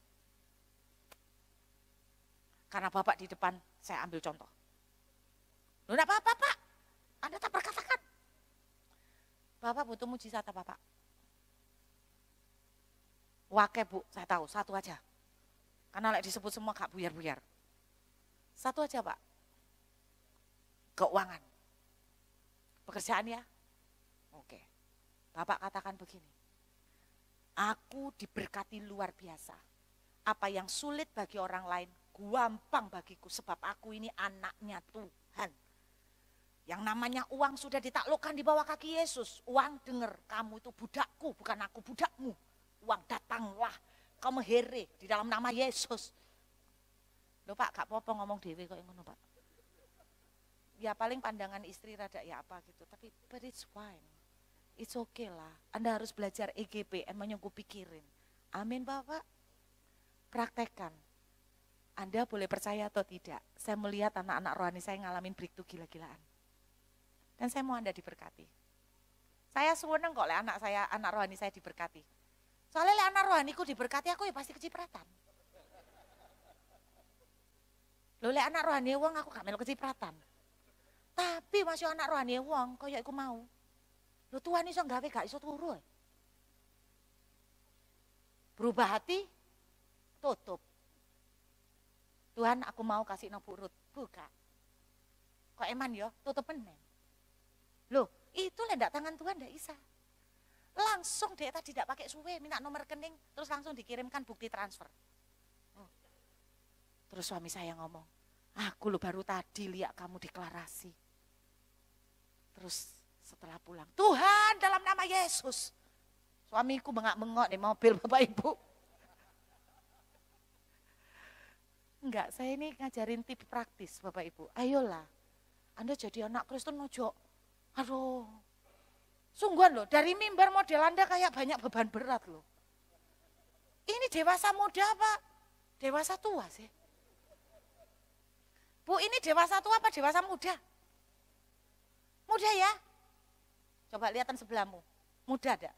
Karena Bapak di depan, saya ambil contoh. Loh, enggak apa-apa Pak, Anda tak berkatakan. Bapak butuh mujizat apa Pak? Wake Bu, saya tahu, satu aja. Karena lek disebut semua gak buyar-buyar. Satu aja Pak. Keuangan. Pekerjaan ya? Oke. Bapak katakan begini. Aku diberkati luar biasa. Apa yang sulit bagi orang lain, gampang bagiku. Sebab aku ini anaknya Tuhan. Yang namanya uang sudah ditaklukkan di bawah kaki Yesus. Uang denger, kamu itu budakku, bukan aku budakmu. Uang datanglah, kamu here di dalam nama Yesus. Loh Pak, gak apa-apa ngomong dewe kok yang ngono Pak. Ya paling pandangan istri rada ya apa gitu, tapi but it's fine. It's okay lah, Anda harus belajar EGP, emangnya gue pikirin. Amin Bapak, praktekkan. Anda boleh percaya atau tidak, saya melihat anak-anak rohani saya ngalamin breakthrough gila-gilaan. Dan saya mau Anda diberkati. Saya seneng kok anak rohani saya diberkati. Soalnya anak rohaniku diberkati, aku ya pasti kecipratan. Loh anak rohani wong aku gak melu kecipratan. Tapi masih anak rohani wong kaya aku mau. Loh Tuhan iso gawe gak iso turu. Berubah hati, tutup. Tuhan aku mau kasih no burut, buka. Kok eman yo, tutup menen. Loh, itu lendak tangan Tuhan ndak bisa. Langsung dia tadi tidak pakai suwe, minta nomor rekening, terus langsung dikirimkan bukti transfer. Oh. Terus suami saya ngomong, aku lo baru tadi lihat kamu deklarasi. Terus setelah pulang, Tuhan dalam nama Yesus. Suamiku bengak-bengok di mobil Bapak Ibu. Enggak, saya ini ngajarin tips praktis Bapak Ibu. Ayolah, Anda jadi anak Kristen ojo. Aduh, sungguhan loh, dari mimbar model Anda kayak banyak beban berat loh. Ini dewasa muda apa? Dewasa tua sih? Bu, ini dewasa tua apa dewasa muda? Muda ya? Coba lihatan sebelahmu, muda ada?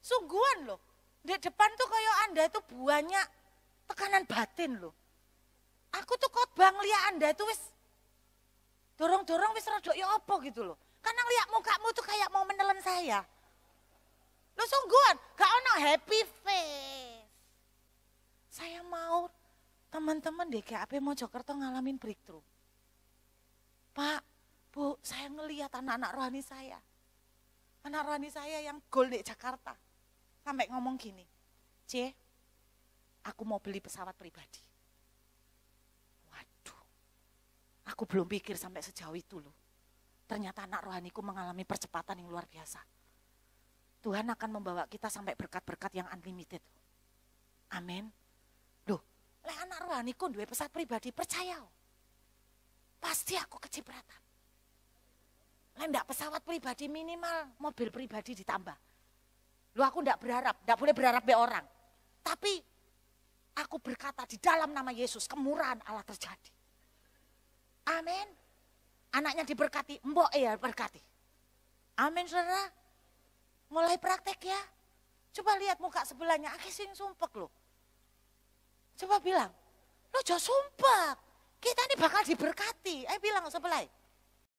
Sungguhan loh, di depan tuh kayak Anda itu banyak tekanan batin loh. Aku tuh khotbah ngeliat Anda itu wis dorong-dorong wis rodok ya apa gitu loh. Karena lihat mukamu tuh kayak mau menelan saya. Lo sungguhan, gak ono happy face. Saya mau teman-teman di GAP Mojokerto ngalamin breakthrough. Pak, Bu, saya ngelihat anak-anak rohani saya. Anak rohani saya yang goal di Jakarta. Sampai ngomong gini, C, aku mau beli pesawat pribadi. Waduh, aku belum pikir sampai sejauh itu loh. Ternyata anak rohaniku mengalami percepatan yang luar biasa. Tuhan akan membawa kita sampai berkat-berkat yang unlimited. Amin. Loh, anak rohaniku duwe pesawat pribadi, percaya. Pasti aku kecipratan. Ndak pesawat pribadi minimal, mobil pribadi ditambah. Loh aku ndak berharap, ndak boleh berharap be orang. Tapi aku berkata di dalam nama Yesus, kemurahan Allah terjadi. Amin. Anaknya diberkati, mbok ya berkati. Amin saudara. Mulai praktek ya. Coba lihat muka sebelahnya, akeh sing sumpek loh. Coba bilang, lo jangan sumpek. Kita ini bakal diberkati. Ayo bilang sebelah.